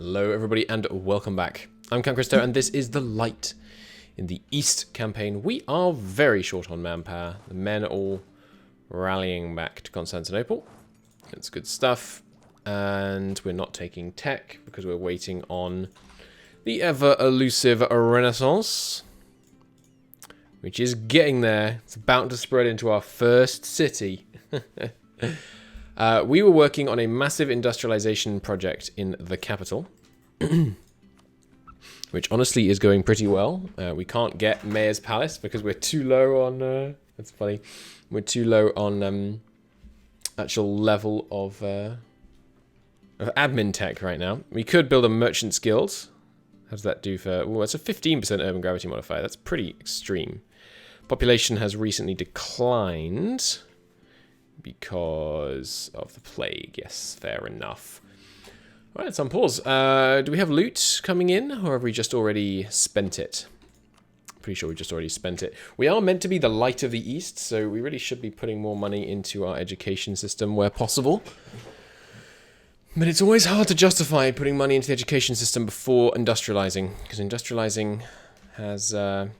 Hello everybody and welcome back. I'm Cristo and this is the Light. In the East campaign, we are very short on manpower. The men are all rallying back to Constantinople. That's good stuff. And we're not taking tech because we're waiting on the ever-elusive Renaissance, which is getting there. It's about to spread into our first city. We were working on a massive industrialization project in the capital, which honestly is going pretty well. We can't get Mayor's Palace because we're too low on... that's funny. We're too low on actual level of admin tech right now. We could build a Merchant's Guild. How does that do for... Oh, it's a 15% urban gravity modifier. That's pretty extreme. Population has recently declined because of the plague. Yes, fair enough. All right, it's on pause. Do we have loot coming in, or have we just already spent it? Pretty sure we just already spent it. We are meant to be the light of the East, so we really should be putting more money into our education system where possible. But it's always hard to justify putting money into the education system before industrializing, because industrializing has... they're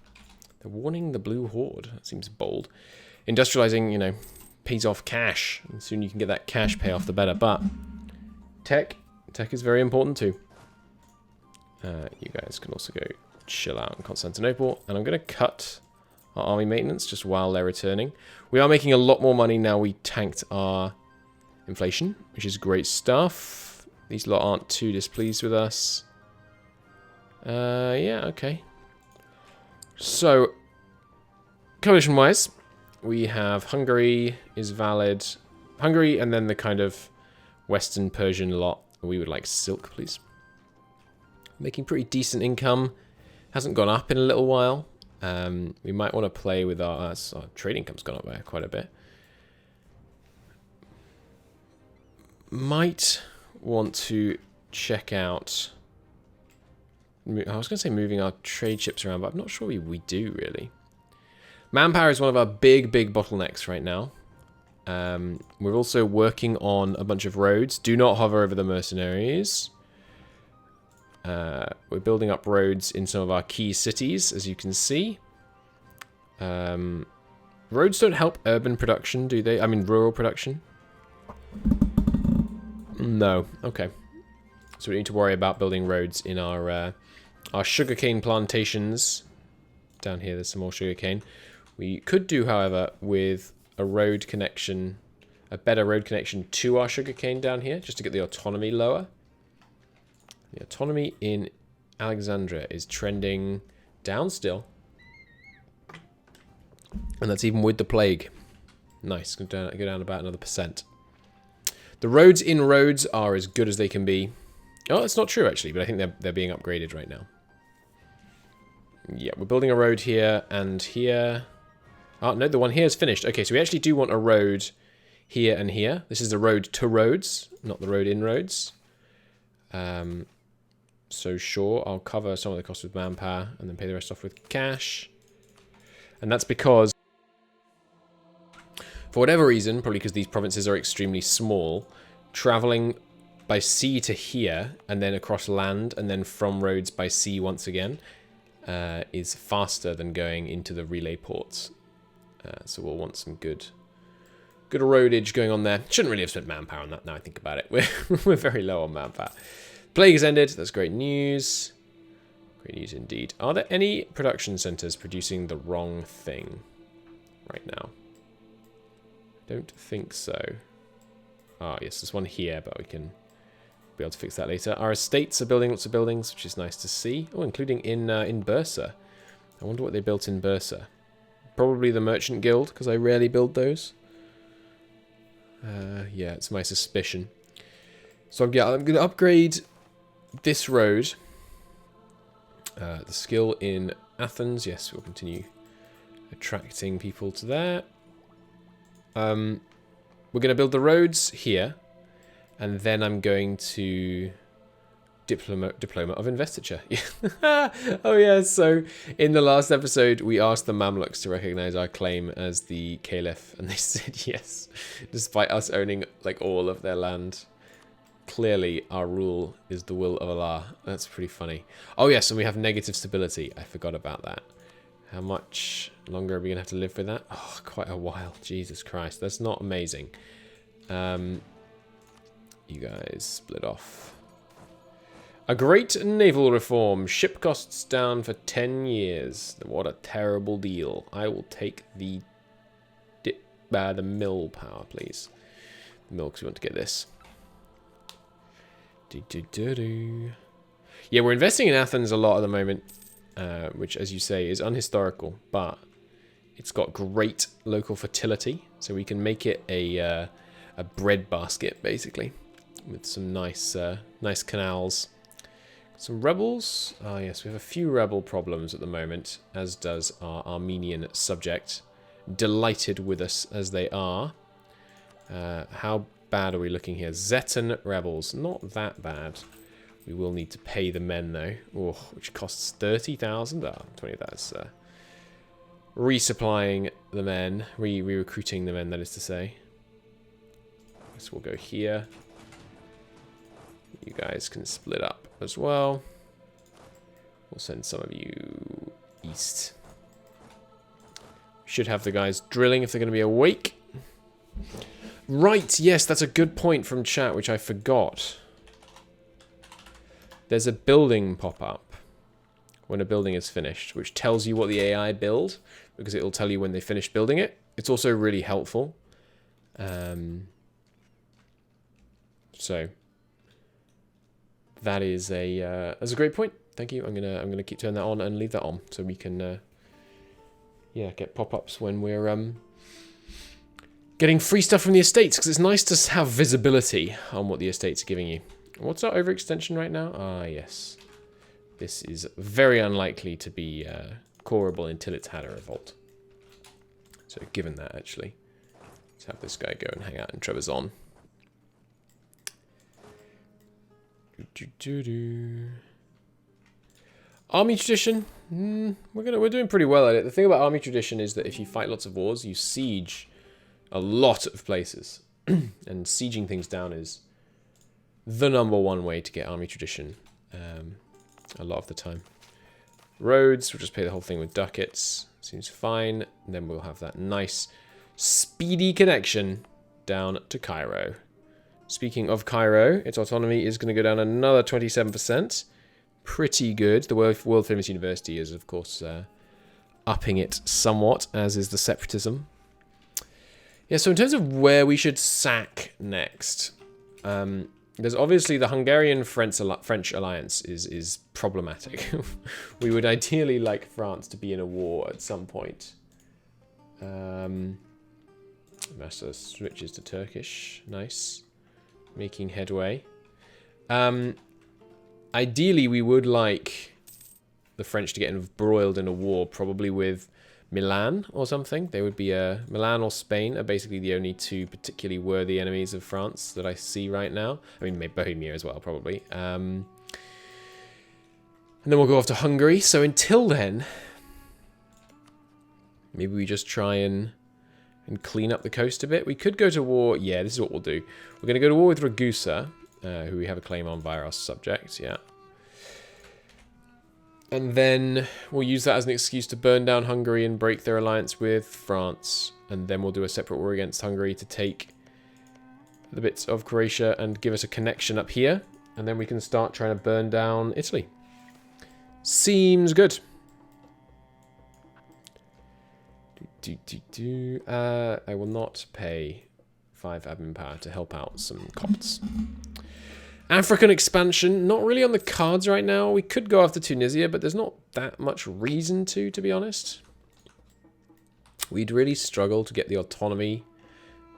warning the Blue Horde. That seems bold. Industrializing, you know, pays off cash. And the sooner you can get that cash payoff, the better. But tech is very important too. You guys can also go chill out in Constantinople. And I'm going to cut our army maintenance just while they're returning. We are making a lot more money now we tanked our inflation, which is great stuff. These lot aren't too displeased with us. Yeah, okay. So, coalition-wise, we have Hungary is valid. Hungary and then the kind of Western Persian lot. We would like silk, please. Making pretty decent income. Hasn't gone up in a little while. We might want to play with our trade income's gone up there quite a bit. Might want to check out... I was going to say moving our trade ships around, but I'm not sure we do, really. Manpower is one of our big bottlenecks right now. We're also working on a bunch of roads. Do not hover over the mercenaries. We're building up roads in some of our key cities, as you can see. Roads don't help urban production, do they? I mean, rural production. No. Okay. So we need to worry about building roads in our sugarcane plantations. Down here, there's some more sugarcane. We could do, however, with a road connection, a better road connection to our sugarcane down here, just to get the autonomy lower. The autonomy in Alexandria is trending down still. And that's even with the plague. Nice, go down about another %. The roads in Rhodes are as good as they can be. Oh, it's not true, actually, but I think they're being upgraded right now. Yeah, we're building a road here and here. Oh, no, the one here is finished. Okay, so we actually do want a road here and here. This is the road to Rhodes, not the road in Rhodes. So sure, I'll cover some of the cost with manpower and then pay the rest off with cash. And that's because, for whatever reason, probably because these provinces are extremely small, traveling by sea to here and then across land and then from Rhodes by sea once again is faster than going into the relay ports. So we'll want some good roadage going on there. Shouldn't really have spent manpower on that now I think about it. We're very low on manpower. Plague has ended. That's great news. Great news indeed. Are there any production centers producing the wrong thing right now? I don't think so. Ah, yes, there's one here, but we can be able to fix that later. Our estates are building lots of buildings, which is nice to see. Oh, including in Bursa. I wonder what they built in Bursa. Probably the Merchant Guild, because I rarely build those. Yeah, it's my suspicion. So I'm going to upgrade this road. The skill in Athens. Yes, we'll continue attracting people to there. We're going to build the roads here. And then I'm going to Diploma of Investiture. Oh yeah, so in the last episode we asked the Mamluks to recognize our claim as the Caliph and they said yes, despite us owning like all of their land. Clearly, our rule is the will of Allah. That's pretty funny. Oh, yes, and we have negative stability. I forgot about that. How much longer are we going to have to live with that? Oh, quite a while. Jesus Christ. That's not amazing. You guys split off. A great naval reform. Ship costs down for 10 years. What a terrible deal. I will take the mill power, please. The mill, because we want to get this. Yeah, we're investing in Athens a lot at the moment, which, as you say, is unhistorical, but it's got great local fertility, so we can make it a bread basket, basically, with some nice canals. Some rebels. Ah, yes, we have a few rebel problems at the moment, as does our Armenian subject. Delighted with us as they are. How bad are we looking here? Zetan rebels. Not that bad. We will need to pay the men, though. Oh, which costs 30,000. Ah, 20. That's resupplying the men. Re-recruiting the men, that is to say. So we'll go here. You guys can split up as well. We'll send some of you east. Should have the guys drilling if they're going to be awake. Right, yes, that's a good point from chat, which I forgot. There's a building pop-up when a building is finished, which tells you what the AI build, because it will tell you when they finished building it. It's also really helpful. So that is that's a great point. Thank you. I'm gonna keep turning that on and leave that on so we can yeah, get pop-ups when we're getting free stuff from the estates, because it's nice to have visibility on what the estates are giving you. What's our overextension right now? Ah, yes. This is very unlikely to be coreable until it's had a revolt. So given that, actually, let's have this guy go and hang out in Trebizond. Army tradition. We're doing pretty well at it. The thing about army tradition is that if you fight lots of wars, you siege a lot of places, and sieging things down is the #1 way to get army tradition. A lot of the time. Roads, we'll just pay the whole thing with ducats. Seems fine. And then we'll have that nice, speedy connection down to Cairo. Speaking of Cairo, its autonomy is going to go down another 27%. Pretty good. The world famous university is, of course, upping it somewhat, as is the separatism. Yeah, so in terms of where we should sack next, there's obviously the Hungarian-French alliance is problematic. We would ideally like France to be in a war at some point. Master switches to Turkish. Nice. Making headway. Ideally, we would like the French to get embroiled in a war, probably with Milan or something. They would be Milan or Spain are basically the only two particularly worthy enemies of France that I see right now. I mean, maybe Bohemia as well, probably. And then we'll go off to Hungary. So until then, maybe we just try and clean up the coast a bit. We could go to war. Yeah, this is what we'll do. We're going to go to war with Ragusa, who we have a claim on via our subject. Yeah. And then we'll use that as an excuse to burn down Hungary and break their alliance with France. And then we'll do a separate war against Hungary to take the bits of Croatia and give us a connection up here. And then we can start trying to burn down Italy. Seems good. I will not pay 5 admin power to help out some Copts. African expansion, not really on the cards right now. We could go after Tunisia, but there's not that much reason to be honest. We'd really struggle to get the autonomy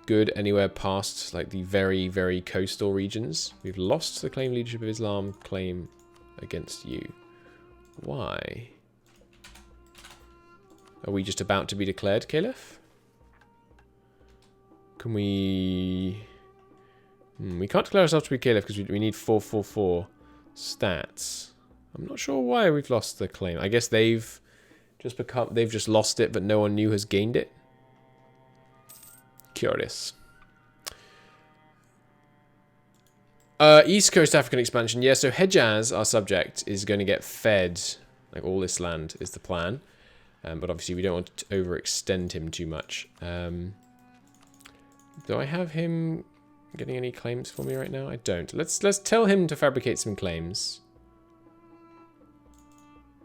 good anywhere past like the very, very coastal regions. We've lost the claim leadership of Islam claim against you. Why? Are we just about to be declared Caliph? Can we... we can't declare ourselves to be Caliph because we need 444 stats. I'm not sure why we've lost the claim. I guess they've just lost it, but no one new has gained it. Curious. East Coast African expansion. Yeah, so Hejaz, our subject, is going to get fed. Like, all this land is the plan. But obviously we don't want to overextend him too much. Do I have him getting any claims for me right now? I don't. Let's tell him to fabricate some claims.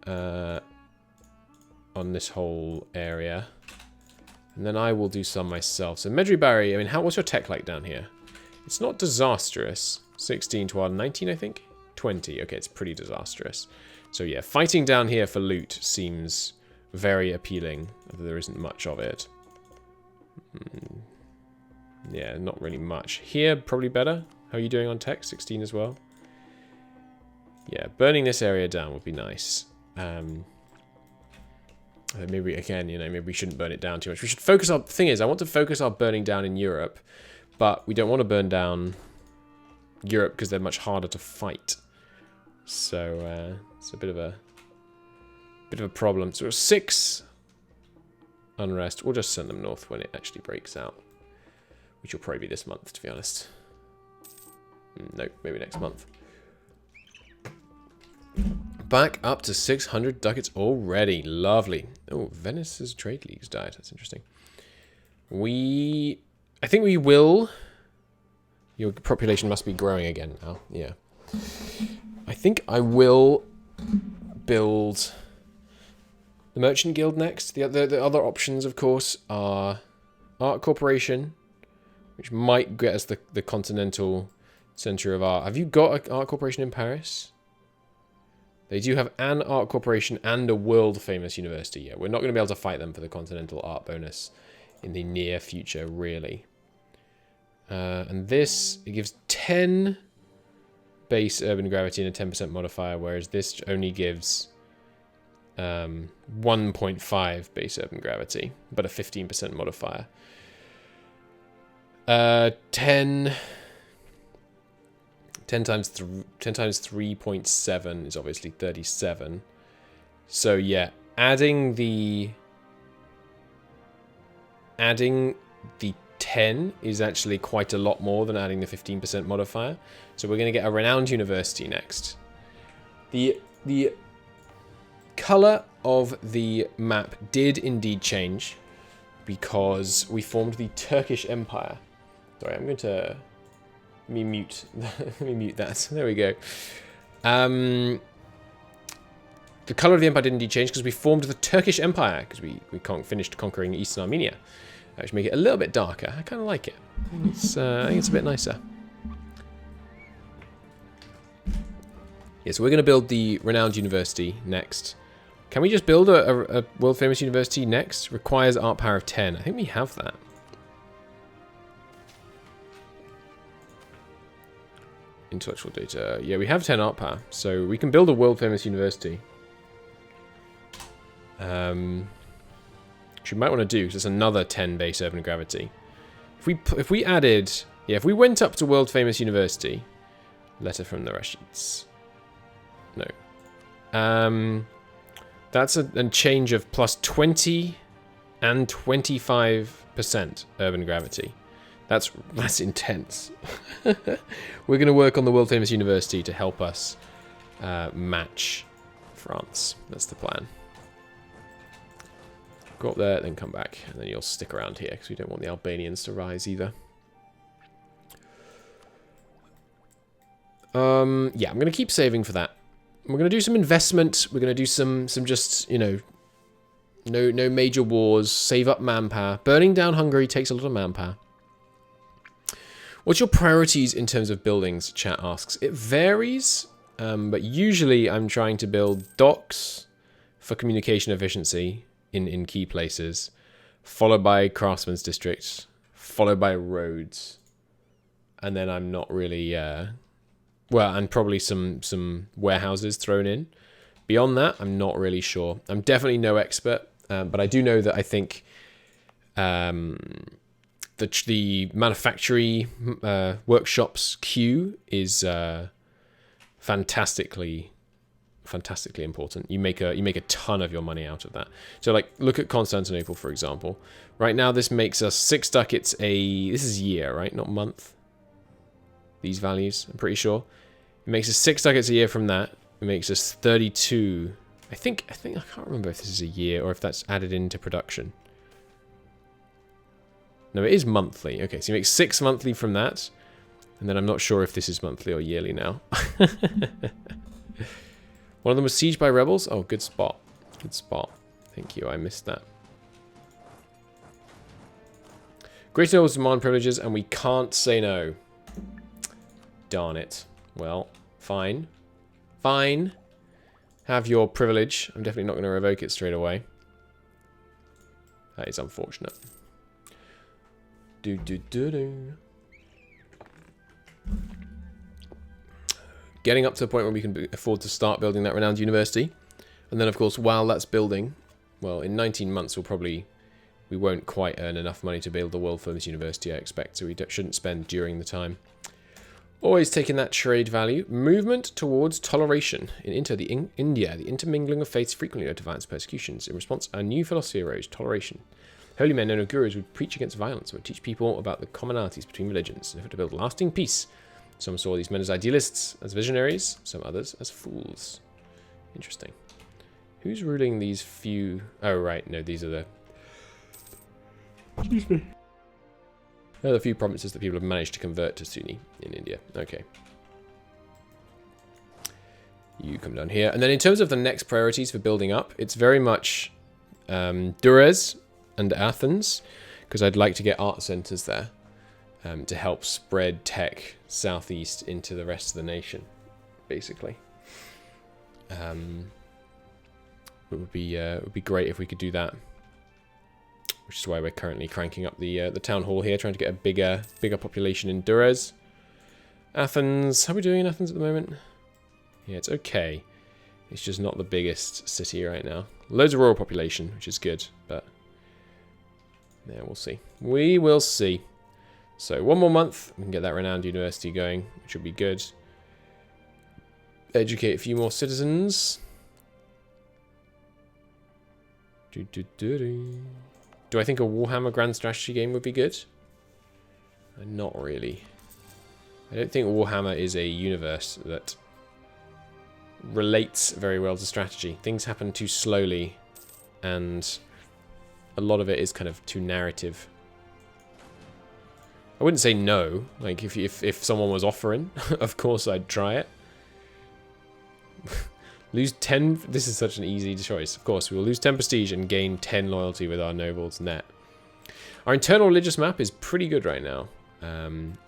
On this whole area. And then I will do some myself. So Medri Barry, I mean, what's your tech like down here? It's not disastrous. 16 to 19, I think. 20. Okay, it's pretty disastrous. So yeah, fighting down here for loot seems very appealing, although there isn't much of it. Yeah, not really much. Here, probably better. How are you doing on tech? 16 as well. Yeah, burning this area down would be nice. Maybe, again, you know, maybe we shouldn't burn it down too much. We should focus on... The thing is, I want to focus our burning down in Europe, but we don't want to burn down Europe because they're much harder to fight. So, it's a bit of a problem. So 6 unrest. We'll just send them north when it actually breaks out. Which will probably be this month, to be honest. Nope, maybe next month. Back up to 600 ducats already. Lovely. Oh, Venice's trade leagues died. That's interesting. I think we will... Your population must be growing again now. Yeah. I think I will build the Merchant Guild next. The other options, of course, are Art Corporation, which might get us the continental center of art. Have you got an Art Corporation in Paris? They do have an Art Corporation and a world-famous university. Yeah, we're not going to be able to fight them for the continental art bonus in the near future, really. And this, it gives 10 base urban gravity and a 10% modifier, whereas this only gives 1.5 base urban gravity, but a 15% modifier. 10 times 3.7 is obviously 37. So yeah, adding the 10 is actually quite a lot more than adding the 15% modifier. So we're going to get a renowned university next. The color of the map did indeed change because we formed the Turkish Empire. Sorry, I'm going to... Let me mute that. There we go. The color of the empire did indeed change because we formed the Turkish Empire because we finished conquering Eastern Armenia. Which make it a little bit darker. I kind of like it. I think it's a bit nicer. Yeah, so we're going to build the renowned university next. Can we just build a world-famous university next? Requires art power of 10. I think we have that. Intellectual data. Yeah, we have 10 art power, so we can build a world-famous university. Which we might want to do, because it's another 10 base urban gravity. If we added... Yeah, if we went up to world-famous university... Letter from the Rashids. No. That's a change of plus 20 and 25% urban gravity. That's intense. We're going to work on the world-famous university to help us match France. That's the plan. Go up there, then come back. And then you'll stick around here, because we don't want the Albanians to rise either. Yeah, I'm going to keep saving for that. We're going to do some investment. We're going to do some just, you know, no major wars. Save up manpower. Burning down Hungary takes a lot of manpower. What's your priorities in terms of buildings, chat asks. It varies, but usually I'm trying to build docks for communication efficiency in key places, followed by craftsman's districts, followed by roads, and then I'm not really... well, and probably some warehouses thrown in. Beyond that, I'm not really sure. I'm definitely no expert, but I do know that I think the manufactory workshops queue is fantastically important. You make a ton of your money out of that. So like, look at Constantinople, for example. Right now, this makes us 6 ducats this is year, right? Not month. these values, I'm pretty sure. It makes us 6 ducats a year from that. It makes us 32. I can't remember if this is a year or if that's added into production. No, it is monthly. Okay, so you make 6 monthly from that. And then I'm not sure if this is monthly or yearly now. One of them was sieged by rebels. Oh, good spot. Good spot. Thank you, I missed that. Great nobles demand privileges, and we can't say no. Darn it. Well, fine. Fine. Have your privilege. I'm definitely not going to revoke it straight away. That is unfortunate. Getting up to the point where we can afford to start building that renowned university. And then, of course, while that's building, well, in 19 months, we won't quite earn enough money to build the world-famous university, I expect, so we shouldn't spend during the time. Always taking that trade value. Movement towards toleration. In India, the intermingling of faiths frequently led to violence and persecutions. In response, a new philosophy arose, toleration. Holy men known as gurus would preach against violence, would teach people about the commonalities between religions, in order to build lasting peace. Some saw these men as idealists, as visionaries, some others as fools. Interesting. Who's ruling these few... Oh, right, no, these are the... Excuse me. There are the few provinces that people have managed to convert to Sunni in India. Okay. You come down here. And then in terms of the next priorities for building up, it's very much Durrës and Athens, because I'd like to get art centers there to help spread tech southeast into the rest of the nation, basically. It would be great if we could do that. Which is why we're currently cranking up the town hall here, trying to get a bigger population in Durrës. Athens, how are we doing in Athens at the moment? Yeah, it's okay. It's just not the biggest city right now. Loads of rural population, which is good, but yeah, we'll see. We will see. So 1 more month, we can get that renowned university going, which would be good. Educate a few more citizens. Do I think a Warhammer Grand Strategy game would be good? Not really. I don't think Warhammer is a universe that relates very well to strategy. Things happen too slowly, and a lot of it is kind of too narrative. I wouldn't say no. Like, if someone was offering, of course I'd try it. Lose 10... This is such an easy choice. Of course, we will lose 10 prestige and gain 10 loyalty with our nobles net. Our internal religious map is pretty good right now.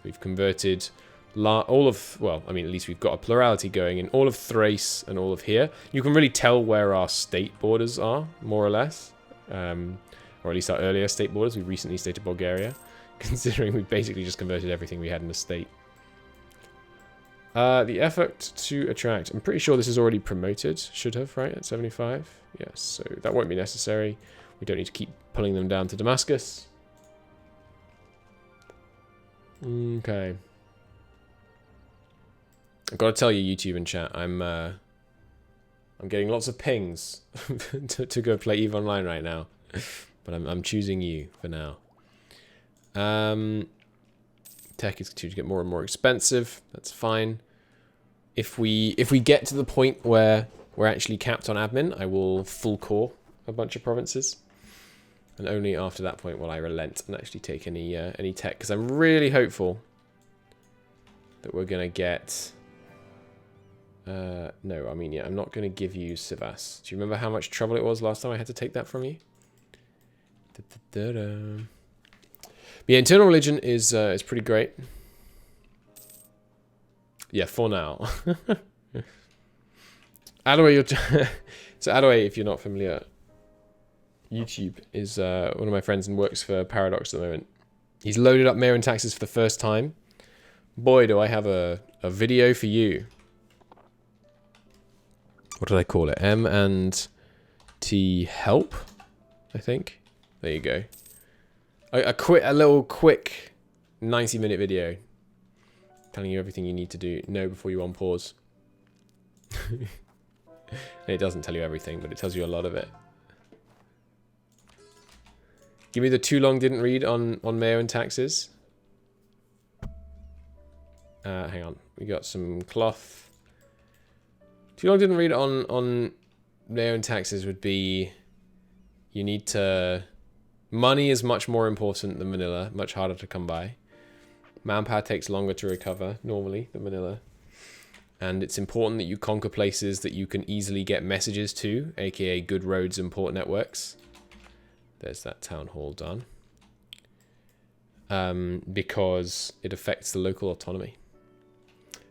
We've converted all of... Well, I mean, at least we've got a plurality going in all of Thrace and all of here. You can really tell where our state borders are, more or less. Or at least our earlier state borders. We recently stated Bulgaria, considering we basically just converted everything we had in the state. The effort to attract. I'm pretty sure this is already promoted. Should have, right? At 75. Yes, so that won't be necessary. We don't need to keep pulling them down to Damascus. Okay. I've got to tell you, YouTube and chat, I'm getting lots of pings to go play EVE Online right now. But I'm choosing you for now. Tech is continuing to get more and more expensive. That's fine. If we get to the point where we're actually capped on admin, I will full core a bunch of provinces, and only after that point will I relent and actually take any tech, because I'm really hopeful that we're gonna get. No, Armenia. I'm not gonna give you Sivas. Do you remember how much trouble it was last time I had to take that from you? Yeah, internal religion is pretty great. Yeah, for now. Adaway, so Adaway, if you're not familiar, YouTube is one of my friends and works for Paradox at the moment. He's loaded up MEIOU and taxes for the first time. Boy, do I have a video for you. What did I call it? M&T help, I think. There you go. A little quick 90-minute video telling you everything you need to know before you unpause. And it doesn't tell you everything, but it tells you a lot of it. Give me the too long didn't read on MEIOU and taxes. Hang on. We got some cloth. Too long didn't read on their own taxes would be you need to... Money is much more important than vanilla. Much harder to come by. Manpower takes longer to recover normally than vanilla. And it's important that you conquer places that you can easily get messages to, aka good roads and port networks. There's that town hall done. Because it affects the local autonomy.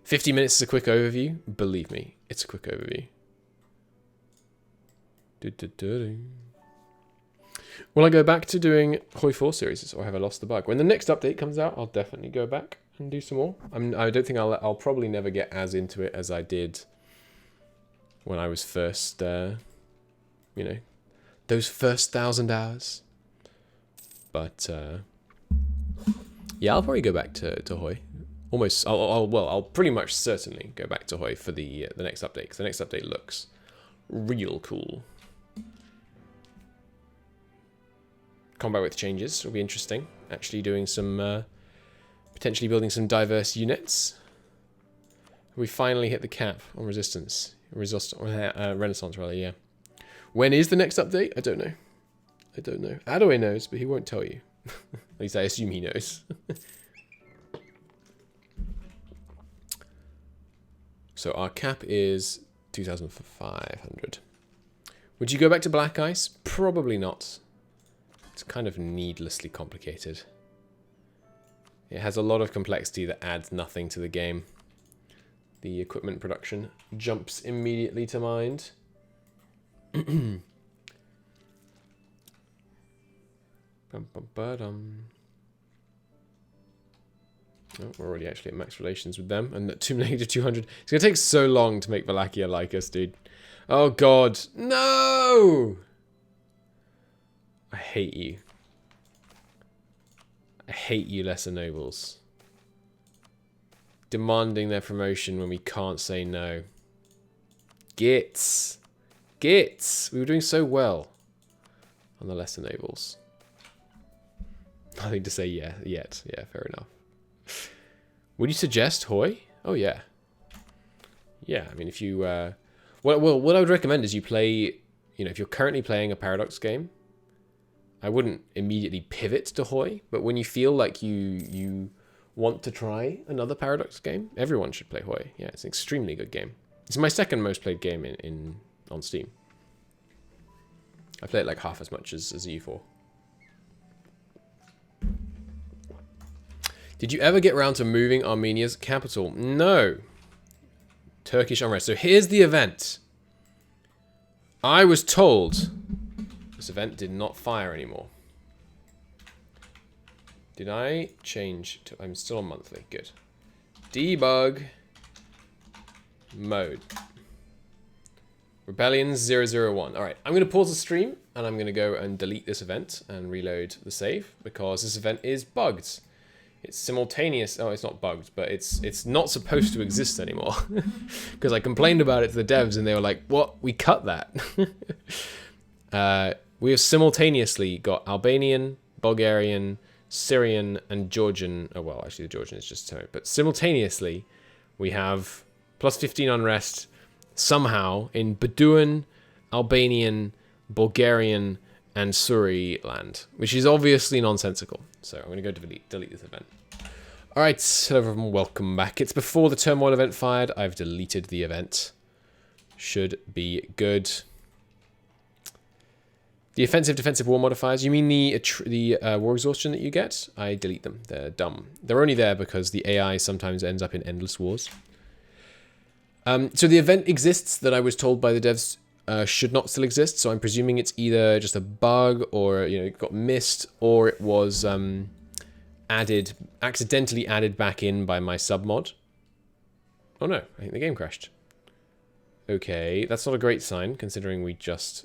50 minutes is a quick overview. Believe me, it's a quick overview. Will I go back to doing Hoi 4 series, or have I lost the bug? When the next update comes out, I'll definitely go back and do some more. I don't think I'll probably never get as into it as I did when I was first, you know, those first 1,000 hours. But yeah, I'll probably go back to Hoi. Almost, I'll pretty much certainly go back to Hoi for the next update, because the next update looks real cool. Combat with changes will be interesting. Actually doing some, potentially building some diverse units. We finally hit the cap on resistance. Renaissance, rather, yeah. When is the next update? I don't know. I don't know. Adaway knows, but he won't tell you. At least I assume he knows. So our cap is 2,500. Would you go back to Black Ice? Probably not. It's kind of needlessly complicated. It has a lot of complexity that adds nothing to the game. The equipment production jumps immediately to mind. Oh, we're already actually at max relations with them. And at -200. It's going to take so long to make Wallachia like us, dude. Oh, God. No! I hate you. I hate you, lesser nobles. Demanding their promotion when we can't say no. Gits. Gits. We were doing so well on the lesser nobles. Nothing to say yet. Yeah, fair enough. Would you suggest Hoi? Oh, yeah. Yeah, I mean, if you... well, what I would recommend is you play... You know, if you're currently playing a Paradox game, I wouldn't immediately pivot to Hoi, but when you feel like you want to try another Paradox game, everyone should play Hoi. Yeah, it's an extremely good game. It's my second most played game on Steam. I play it like half as much as EU4. Did you ever get around to moving Armenia's capital? No. Turkish unrest. So here's the event. I was told this event did not fire anymore. Did I change to... I'm still on monthly. Good. Debug. Mode. Rebellions 001. Alright, I'm going to pause the stream and I'm going to go and delete this event and reload the save because this event is bugged. It's simultaneous. Oh, it's not bugged, but it's not supposed to exist anymore. Because I complained about it to the devs and they were like, what? We cut that. We have simultaneously got Albanian, Bulgarian, Syrian, and Georgian. Oh, well, actually the Georgian is just tone. But simultaneously, we have +15 unrest somehow in Bedouin, Albanian, Bulgarian, and Suri land, which is obviously nonsensical. So I'm going to go delete this event. Alright, hello everyone, welcome back. It's before the Turmoil event fired. I've deleted the event. Should be good. The offensive defensive war modifiers, you mean the war exhaustion that you get? I delete them. They're dumb. They're only there because the AI sometimes ends up in endless wars. So the event exists that I was told by the devs should not still exist, so I'm presuming it's either just a bug or, you know, it got missed, or it was accidentally added back in by my submod. Oh no, I think the game crashed. Okay, that's not a great sign, considering we just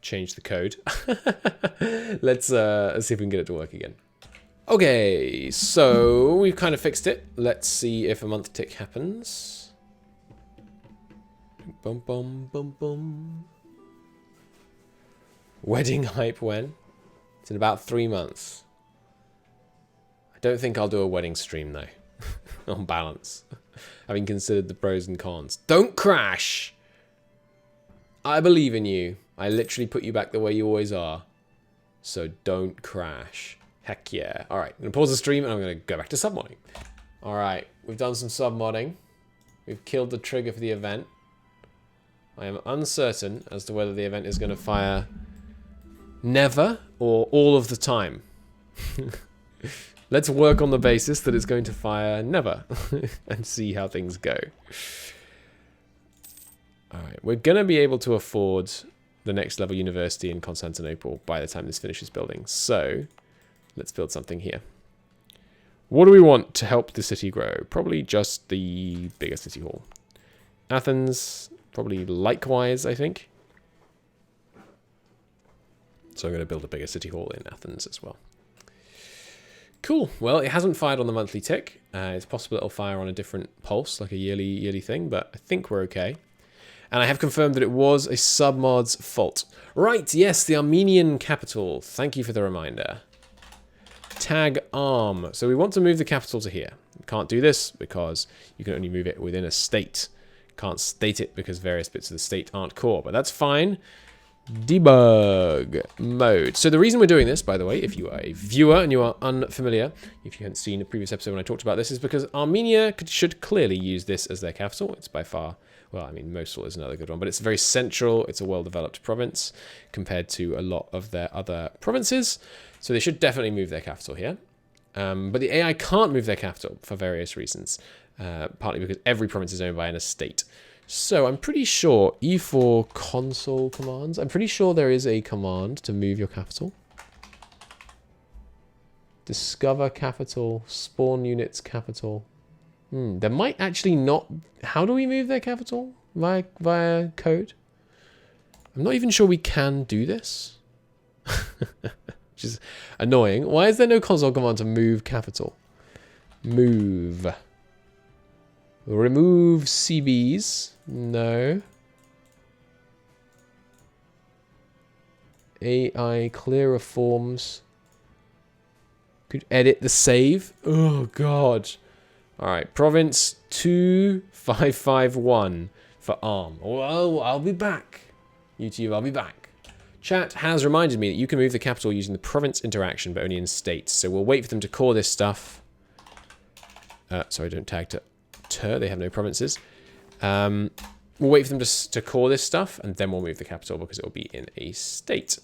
changed the code. Let's see if we can get it to work again. Okay, so we've kind of fixed it. Let's see if a month tick happens. Bum bum bum bum. Wedding hype when? It's in about 3 months. I don't think I'll do a wedding stream though. on balance. Having considered the pros and cons. Don't crash! I believe in you. I literally put you back the way you always are. So don't crash. Heck yeah. Alright, I'm going to pause the stream and I'm going to go back to submodding. Alright, we've done some submodding. We've killed the trigger for the event. I am uncertain as to whether the event is going to fire never or all of the time. Let's work on the basis that it's going to fire never and see how things go. Alright, we're going to be able to afford the next level university in Constantinople by the time this finishes building. So, let's build something here. What do we want to help the city grow? Probably just the bigger city hall. Athens, probably likewise, I think. So I'm going to build a bigger city hall in Athens as well. Cool. Well, it hasn't fired on the monthly tick. It's possible it'll fire on a different pulse, like a yearly thing, but I think we're okay. And I have confirmed that it was a submod's fault. Right, yes, the Armenian capital. Thank you for the reminder. Tag arm. So we want to move the capital to here. Can't do this because you can only move it within a state. Can't state it because various bits of the state aren't core, but that's fine. Debug mode. So the reason we're doing this, by the way, if you are a viewer and you are unfamiliar, if you haven't seen a previous episode when I talked about this, is because Armenia should clearly use this as their capital. It's by far, well, I mean, Mosul is another good one, but it's very central. It's a well-developed province compared to a lot of their other provinces. So they should definitely move their capital here. But the AI can't move their capital for various reasons, partly because every province is owned by an estate. So I'm pretty sure E4 console commands. I'm pretty sure there is a command to move your capital. Discover capital, spawn units capital. There might actually not. How do we move their capital via code? I'm not even sure we can do this, which is annoying. Why is there no console command to move capital? Move. Remove CBs. No. AI clear reforms. Could edit the save. Oh, God. All right. Province 2551 for ARM. Oh, I'll be back. YouTube, I'll be back. Chat has reminded me that you can move the capital using the province interaction, but only in states. So we'll wait for them to core this stuff. Sorry, don't tag to. They have no provinces. We'll wait for them to core this stuff, and then we'll move the capital because it will be in a state.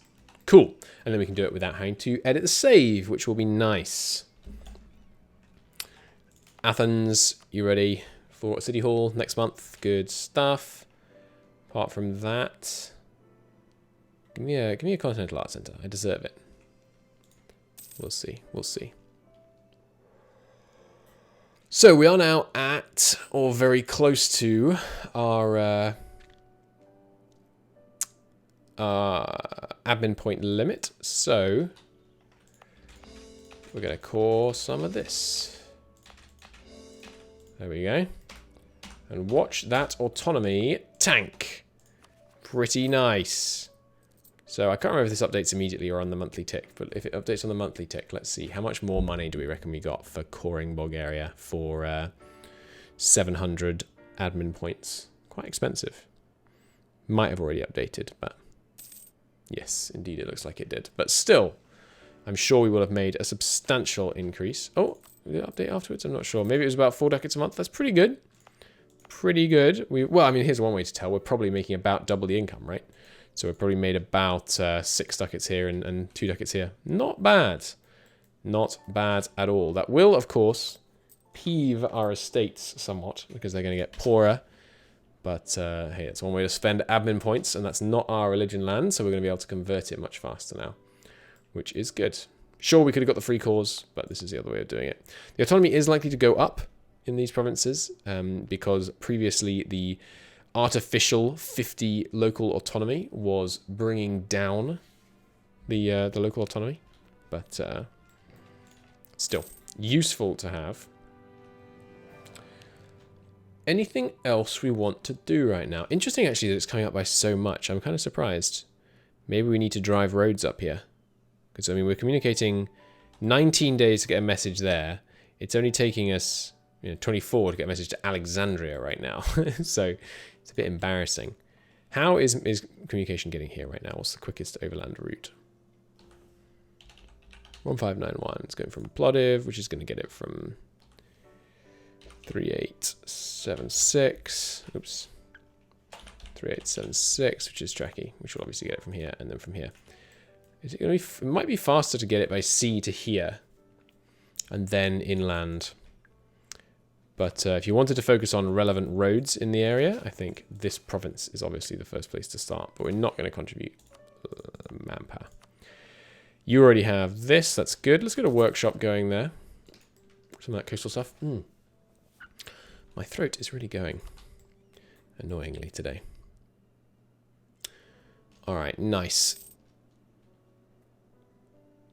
Cool. And then we can do it without having to edit the save, which will be nice. Athens, you ready for City Hall next month? Good stuff. Apart from that, give me a Continental Art Center. I deserve it. We'll see. We'll see. So we are now at, or very close to, our admin point limit. So we're going to core some of this. There we go. And watch that autonomy tank. Pretty nice. So I can't remember if this updates immediately or on the monthly tick, but if it updates on the monthly tick, let's see. How much more money do we reckon we got for coring Bulgaria for 700 admin points? Quite expensive. Might have already updated, but yes, indeed it looks like it did. But still, I'm sure we will have made a substantial increase. Oh, did it update afterwards? I'm not sure. Maybe it was about 4 ducats a month. That's pretty good. Pretty good. Well, I mean, here's one way to tell. We're probably making about double the income, right? So we've probably made about 6 ducats here and 2 ducats here. Not bad. Not bad at all. That will, of course, peeve our estates somewhat because they're going to get poorer. But hey, it's one way to spend admin points, and that's not our religion land, so we're going to be able to convert it much faster now, which is good. Sure, we could have got the free cores, but this is the other way of doing it. The autonomy is likely to go up in these provinces because previously the artificial 50 local autonomy was bringing down the local autonomy, but still useful to have. Anything else we want to do right now? Interesting actually that it's coming up by so much. I'm kind of surprised. Maybe we need to drive roads up here, because I mean we're communicating 19 days to get a message there. It's only taking us You know, 24 to get a message to Alexandria right now. So it's a bit embarrassing. How is communication getting here right now? What's the quickest overland route? 1591. It's going from Plovdiv, which is going to get it from 3876. Oops. 3876, which is Tracky, which will obviously get it from here and then from here. Is it going to be? It might be faster to get it by sea to here and then inland. But if you wanted to focus on relevant roads in the area, I think this province is obviously the first place to start. But we're not going to contribute manpower. You already have this. That's good. Let's get a workshop going there. Some of that coastal stuff. My throat is really going annoyingly today. All right, nice.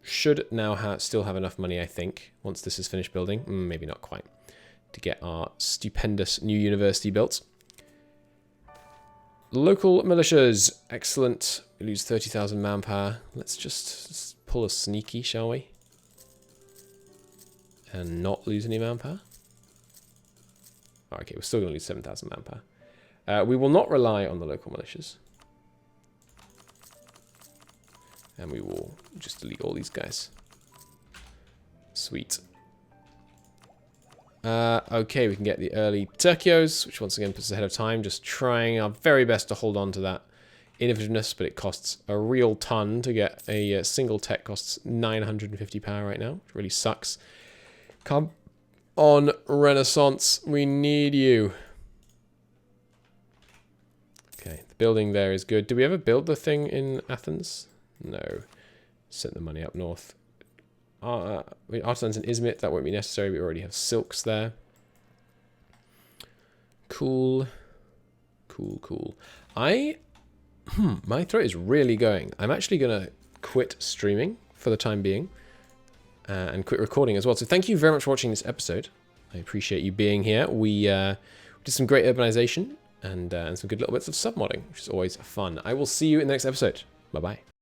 Should now still have enough money, I think, once this is finished building. Maybe not quite. To get our stupendous new university built. Local militias. Excellent. We lose 30,000 manpower. Let's just pull a sneaky, shall we? And not lose any manpower. Oh, okay, we're still going to lose 7,000 manpower. We will not rely on the local militias. And we will just delete all these guys. Sweet. Okay, we can get the early Turkios, which once again puts us ahead of time. Just trying our very best to hold on to that innovativeness, but it costs a real ton to get a single tech. Costs 950 power right now, which really sucks. Come on, Renaissance, we need you. Okay, the building there is good. Did we ever build the thing in Athens? No. Sent the money up north. Artisans in Izmit, that won't be necessary. We already have silks there. Cool. Cool, cool. My throat is really going. I'm actually going to quit streaming for the time being. And quit recording as well. So thank you very much for watching this episode. I appreciate you being here. We did some great urbanization and some good little bits of submodding, which is always fun. I will see you in the next episode. Bye-bye.